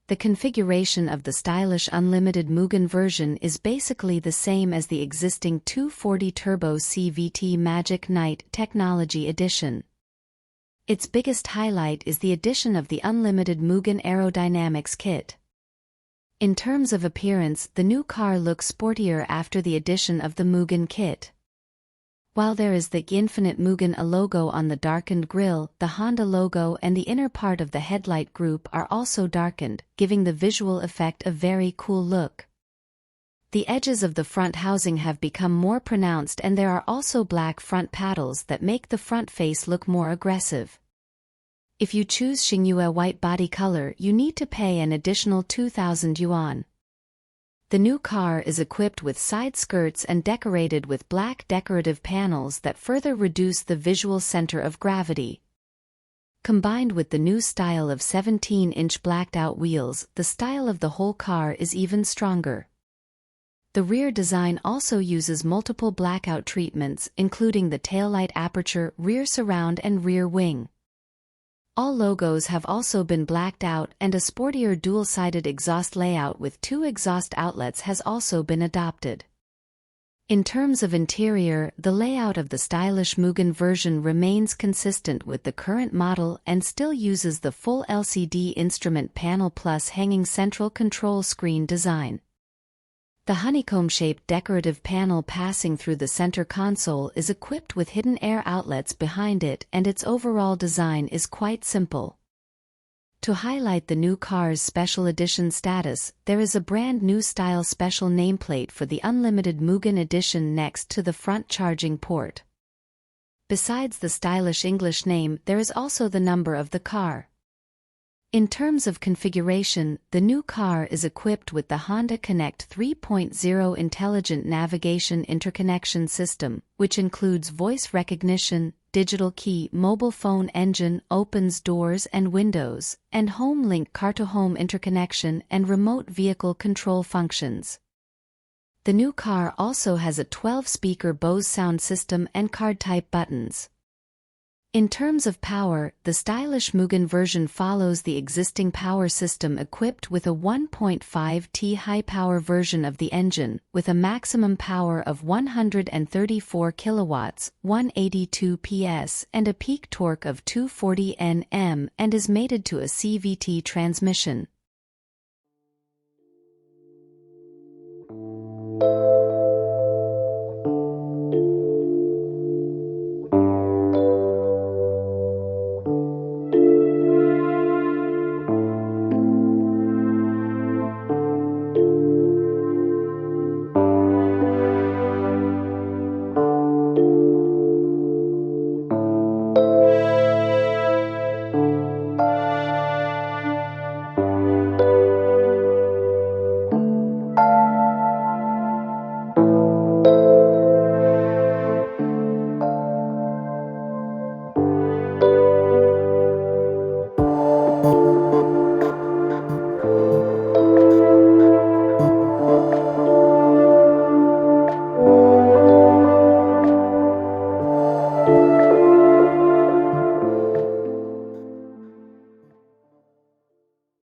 The configuration of the stylish Unlimited MUGEN version is basically the same as the existing 240 Turbo CVT Magic Night Technology Edition. Its biggest highlight is the addition of the Unlimited MUGEN aerodynamics kit. In terms of appearance, the new car looks sportier after the addition of the MUGEN kit. While there is the Infinite MUGEN logo on the darkened grille, the Honda logo and the inner part of the headlight group are also darkened, giving the visual effect a very cool look. The edges of the front housing have become more pronounced, and there are also black front paddles that make the front face look more aggressive. If you choose Xingyue white body color, you need to pay an additional 2,000 yuan. The new car is equipped with side skirts and decorated with black decorative panels that further reduce the visual center of gravity. Combined with the new style of 17-inch blacked-out wheels, the style of the whole car is even stronger. The rear design also uses multiple blackout treatments, including the taillight aperture, rear surround and rear wing. All logos have also been blacked out, and a sportier dual-sided exhaust layout with 2 exhaust outlets has also been adopted. In terms of interior, the layout of the stylish MUGEN version remains consistent with the current model and still uses the full LCD instrument panel plus hanging central control screen design. The honeycomb-shaped decorative panel passing through the center console is equipped with hidden air outlets behind it, and its overall design is quite simple. To highlight the new car's special edition status, there is a brand new style special nameplate for the Unlimited MUGEN edition next to the front charging port. Besides the stylish English name, there is also the number of the car. In terms of configuration, the new car is equipped with the Honda Connect 3.0 intelligent navigation interconnection system, which includes voice recognition, digital key, mobile phone engine, opens doors and windows, and home-link car-to-home interconnection and remote vehicle control functions. The new car also has a 12-speaker Bose sound system and card-type buttons. In terms of power, the stylish MUGEN version follows the existing power system equipped with a 1.5T high-power version of the engine, with a maximum power of 134 kilowatts, 182 PS, and a peak torque of 240 Nm, and is mated to a CVT transmission.